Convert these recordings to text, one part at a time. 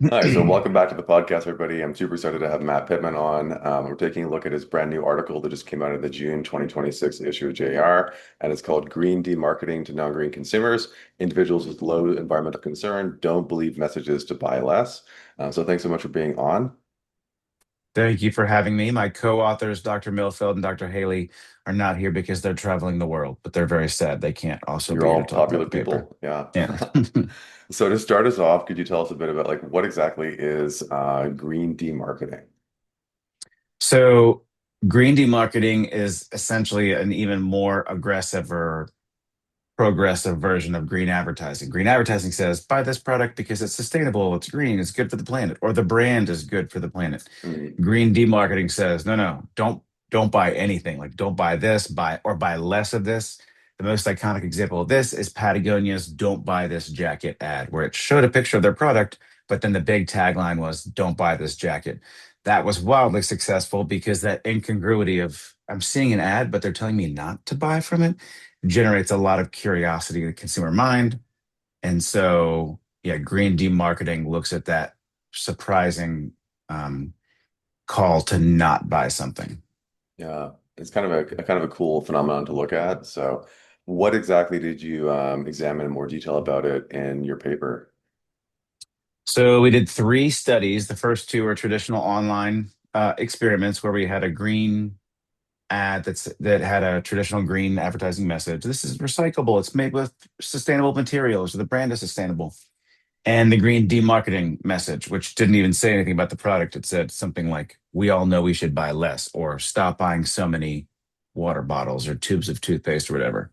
Hi, so welcome back to the podcast, everybody. I'm super excited to have Matt Pittman on. We're taking a look at his brand new article that just came out of the June 2026 issue of JR, and it's called Green Demarketing to Non-Green Consumers. Individuals with low environmental concern don't believe messages to buy less. So thanks so much for being on. Thank you for having me. My co-authors, Dr. Milfeld and Dr. Haley, are not here because they're traveling the world, but they're very sad they can't also You're be here all to talk about popular the paper. people. Yeah. Yeah. So to start us off, could you tell us a bit about like what exactly is green demarketing? So green demarketing is essentially an even more aggressive or progressive version of green advertising. Green advertising says, buy this product because it's sustainable, it's green, it's good for the planet, or the brand is good for the planet. Mm, Green demarketing says, no, no, don't buy anything. Like don't buy this, buy less of this. The most iconic example of this is Patagonia's "Don't Buy This Jacket" ad, where it showed a picture of their product, but then the big tagline was "Don't buy this jacket." That was wildly successful because that incongruity of I'm seeing an ad, but they're telling me not to buy from it generates a lot of curiosity in the consumer mind. And so, yeah, green demarketing looks at that surprising um, call to not buy something. yeah, it's kind of a kind of a cool phenomenon to look at. So what exactly did you examine in more detail about it in your paper? So we did three studies. The first two are traditional online experiments where we had a green ad that had a traditional green advertising message. This is recyclable. It's made with sustainable materials. The brand is sustainable. And the green demarketing message, which didn't even say anything about the product. It said something like, we all know we should buy less, or stop buying so many water bottles or tubes of toothpaste or whatever.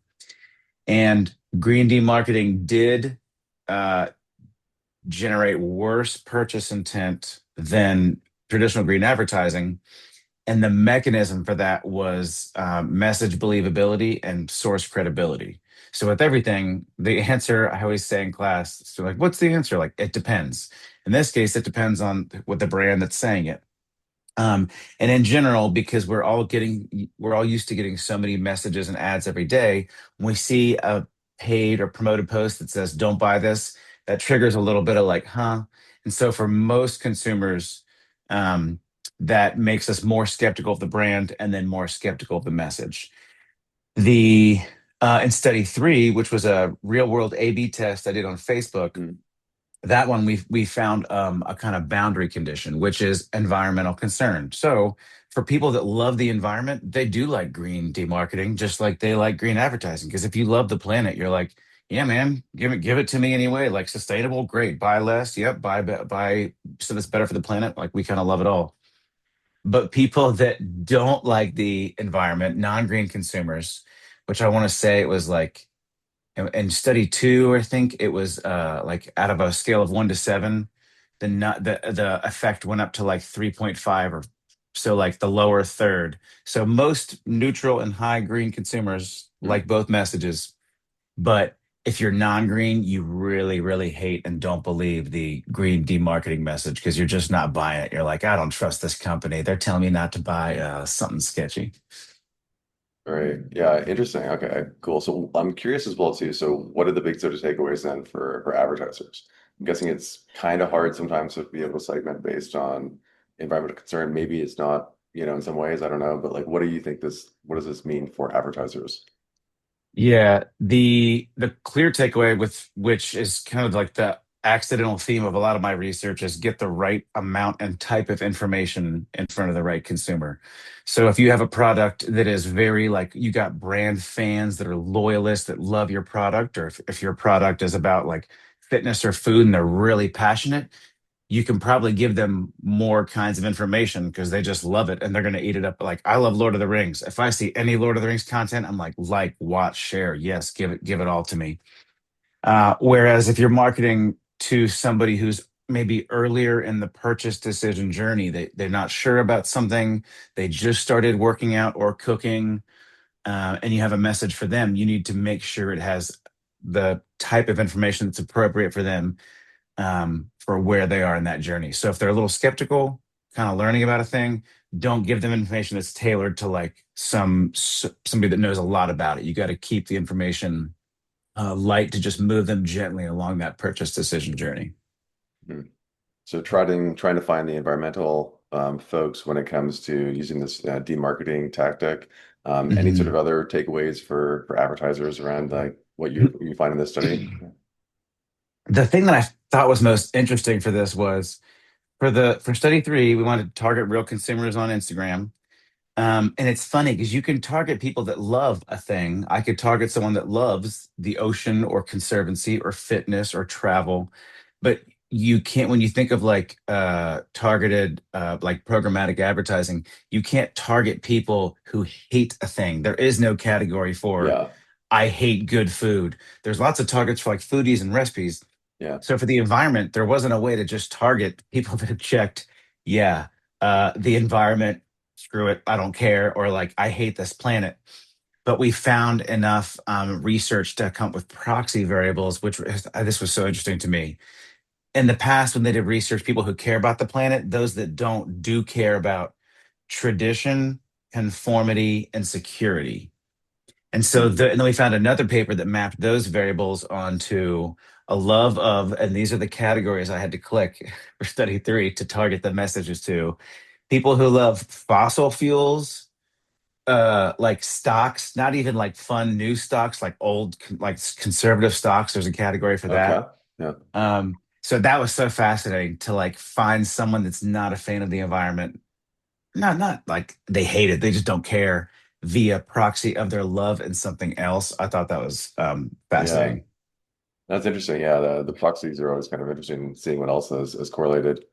And green demarketing did uh, generate worse purchase intent than traditional green advertising. And the mechanism for that was message believability and source credibility. So with everything, the answer I always say in class, so like, what's the answer? Like, it depends. In this case, it depends on what the brand that's saying it. Um, and in general, because we're all used to getting so many messages and ads every day, when we see a paid or promoted post that says, don't buy this, that triggers a little bit of like, huh? And so for most consumers, um, that makes us more skeptical of the brand and then more skeptical of the message. The In study three, which was a real world A/B test I did on Facebook, Mm, that one we found a kind of boundary condition, which is environmental concern. So for people that love the environment, they do like green demarketing, just like they like green advertising. Because if you love the planet, you're like, yeah, man, give it to me anyway. Like sustainable, great. Buy less, yep. Buy so that's better for the planet. Like we kind of love it all. But people that don't like the environment, non-green consumers, which I want to say it was like in study two, I think it was like out of a scale of 1 to 7, the effect went up to like 3.5 or so, like the lower third. So most neutral and high green consumers mm. like both messages, but if you're non-green, you really, really hate and don't believe the green demarketing message because you're just not buying it. You're like, I don't trust this company. They're telling me not to buy something sketchy. All right. Yeah, interesting. Okay, cool. So I'm curious as well too. So what are the big sort of takeaways then for advertisers? I'm guessing it's kind of hard sometimes to be able to segment based on environmental concern. Maybe it's not, in some ways, I don't know, but like what does this mean for advertisers? Yeah, the clear takeaway with which is kind of like the accidental theme of a lot of my research is get the right amount and type of information in front of the right consumer. So if you have a product that is very like you got brand fans that are loyalists that love your product, or if your product is about like fitness or food and they're really passionate, you can probably give them more kinds of information because they just love it and they're going to eat it up. Like I love Lord of the Rings. If I see any Lord of the Rings content, I'm like, watch, share. Yes, give it all to me. Whereas if you're marketing to somebody who's maybe earlier in the purchase decision journey, they're not sure about something, they just started working out or cooking, and you have a message for them, you need to make sure it has the type of information that's appropriate for them for where they are in that journey. So if they're a little skeptical, kind of learning about a thing, don't give them information that's tailored to like somebody that knows a lot about it. You got to keep the information light to just move them gently along that purchase decision journey. Hmm. So trying to find the environmental folks when it comes to using this demarketing tactic. Any sort of Mhm. other takeaways for advertisers around like what you find in this study? The thing that I thought was most interesting for this was for study three, we wanted to target real consumers on Instagram. And it's funny because you can target people that love a thing. I could target someone that loves the ocean or conservancy or fitness or travel, but you can't, when you think of like targeted like programmatic advertising, you can't target people who hate a thing. There is no category for Yeah, I hate good food. There's lots of targets for like foodies and recipes. yeah, So for the environment, there wasn't a way to just target people that have checked, yeah, the environment, screw it, I don't care, or like I hate this planet. But we found enough research to come up with proxy variables, this was so interesting to me. In the past, when they did research, people who care about the planet, those that don't do care about tradition, conformity, and security. hmm, And then we found another paper that mapped those variables onto a love of, and these are the categories I had to click for study three to target the messages to people who love fossil fuels, like stocks, not even like fun new stocks, like like conservative stocks. There's a category for okay, that. yeah, So that was so fascinating to like find someone that's not a fan of the environment, not like they hate it, they just don't care via proxy of their love in something else. I thought that was yeah. fascinating. That's interesting. Yeah, the proxies are always kind of interesting, seeing what else is correlated.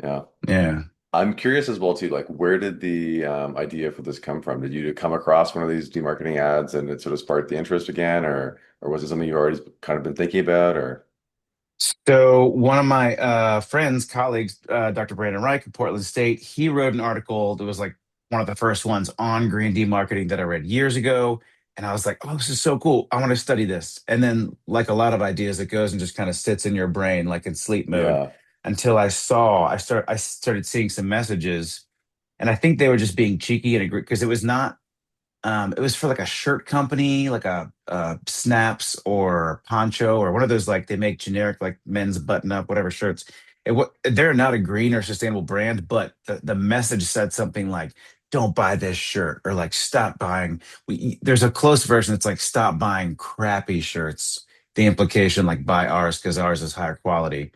Yeah. Yeah. I'm curious as well too, like where did the idea for this come from? Did you come across one of these demarketing ads and it sort of sparked the interest again, or was it something you already kind of been thinking about, or So one of my friends, colleagues, Dr. Brandon Reich of Portland State, he wrote an article that was like one of the first ones on green demarketing that I read years ago. And I was like, oh, this is so cool. I want to study this. And then, like a lot of ideas, it goes and just kind of sits in your brain, like in sleep mode, yeah, until I started seeing some messages. And I think they were just being cheeky and agree because it was for like a shirt company, like a Snaps or Poncho or one of those like they make generic like men's button up whatever shirts. They're not a green or sustainable brand, but the message said something like "Don't buy this shirt" or like "Stop buying." There's a close version that's like "Stop buying crappy shirts." The implication like buy ours because ours is higher quality.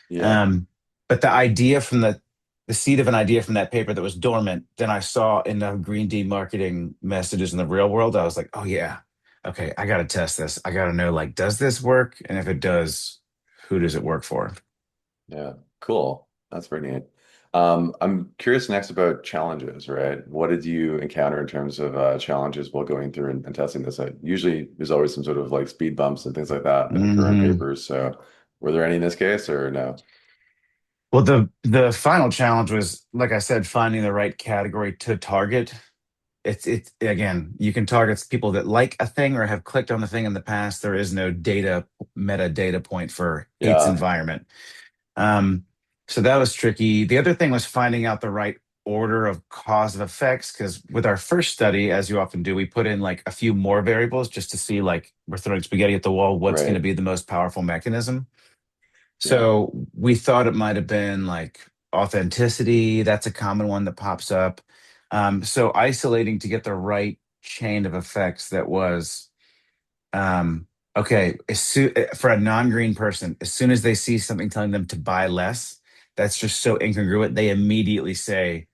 yeah, Um, but the seed of an idea from that paper that was dormant, then I saw in the green demarketing messages in the real world. I was like, oh yeah, okay, I got to test this. I got to know like, does this work? And if it does, who does it work for? yeah. Cool. That's pretty neat. I'm curious next about challenges, right? What did you encounter in terms of challenges while going through and testing this out? Usually there's always some sort of like speed bumps and things like that that occur in Hmm. papers. So were there any in this case or no? Well, the final challenge was, like I said, finding the right category to target. It's again, you can target people that like a thing or have clicked on the thing in the past. There is no metadata point for hates Yeah, environment. Um, so that was tricky. The other thing was finding out the right order of cause of effects, because with our first study, as you often do, we put in like a few more variables just to see like we're throwing spaghetti at the wall, what's going to right. be the most powerful mechanism. Yeah, So we thought it might have been like authenticity. That's a common one that pops up. So isolating to get the right chain of effects that was um, okay, for a non-green person, as soon as they see something telling them to buy less, that's just so incongruent. They immediately say,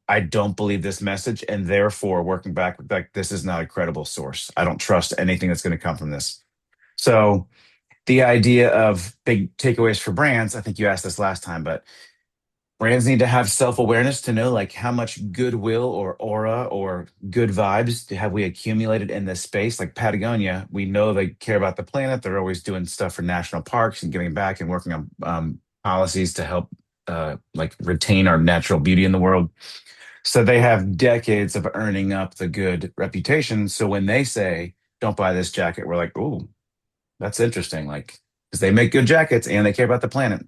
"I don't believe this message," and therefore, working back, like this is not a credible source. I don't trust anything that's going to come from this. So, the idea of big takeaways for brands, I think you asked this last time, but brands need to have self-awareness to know like how much goodwill or aura or good vibes have we accumulated in this space. Like Patagonia, we know they care about the planet. They're always doing stuff for national parks and giving back and working on policies to help like retain our natural beauty in the world. So they have decades of earning up the good reputation. So when they say don't buy this jacket, we're like, "Oh, that's interesting." Like, because they make good jackets and they care about the planet.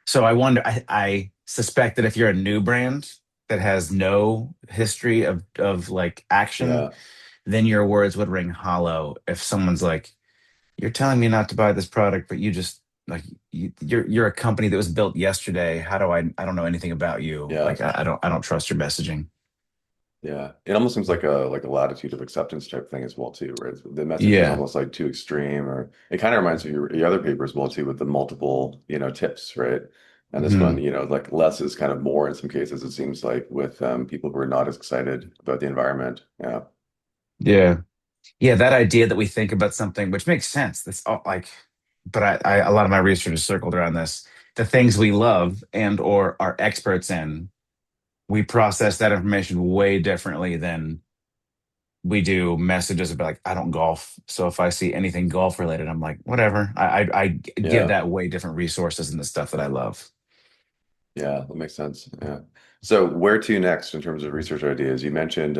So I suspect that if you're a new brand that has no history of like action, yeah, then your words would ring hollow if someone's like, "You're telling me not to buy this product, but you just like you're a company that was built yesterday. How do I don't know anything about you. Yeah. Like I don't trust your messaging. Yeah, it almost seems like a latitude of acceptance type thing as well too, right? The message is Yeah. almost like too extreme, or it kind of reminds me of your other paper as well too, with the multiple, tips, right? And this one, Hmm. like less is kind of more in some cases, it seems like, with people who are not as excited about the environment. Yeah, Yeah. Yeah, that idea that we think about something, which makes sense. That's all like, but a lot of my research is circled around this. The things we love and or are experts in, we process that information way differently than we do messages about like, I don't golf. So if I see anything golf related, I'm like, whatever. I give yeah, that way different resources than the stuff that I love. yeah, that makes sense. Yeah. So where to next in terms of research ideas? You mentioned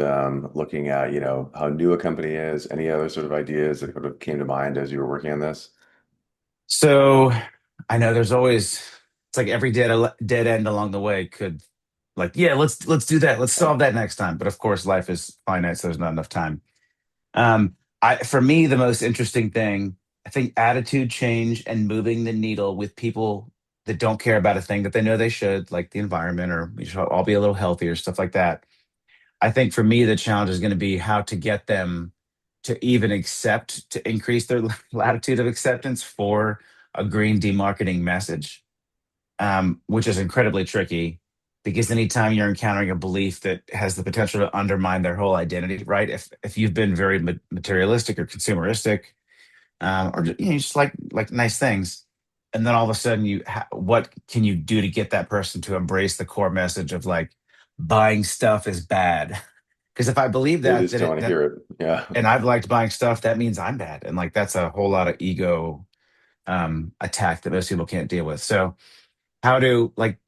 looking at, how new a company is. Any other sort of ideas that sort of came to mind as you were working on this? So I know there's always it's like every dead end along the way could like, yeah, let's do that. Let's Yeah. solve that next time. But of course, life is finite, so there's not enough time. For me, the most interesting thing, I think attitude change and moving the needle with people that don't care about a thing that they know they should, like the environment or we should all be a little healthier, stuff like that. I think for me, the challenge is going to be how to get them to even accept, to increase their latitude of acceptance for a green demarketing message, which is incredibly tricky because anytime you're encountering a belief that has the potential to undermine their whole identity, right? If you've been very materialistic or consumeristic, or just like nice things, and then all of a sudden what can you do to get that person to embrace the core message of like buying stuff is bad? Because if I believe They that just that don't it want to that hear it. Yeah. and I've liked buying stuff, that means I'm bad, and like that's a whole lot of ego attack that most people can't deal with. So how to like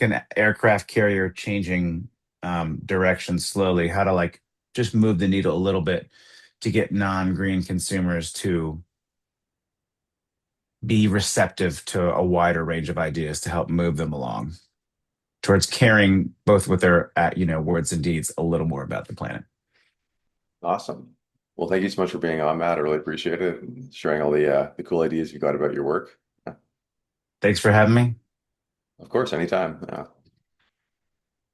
an aircraft carrier changing direction slowly, how to like just move the needle a little bit to get non-green consumers to be receptive to a wider range of ideas to help move them along towards caring both with their words and deeds a little more about the planet. Awesome. Well, thank you so much for being on, Matt. I really appreciate it and sharing all the cool ideas you got about your work. Thanks for having me. Of course, anytime.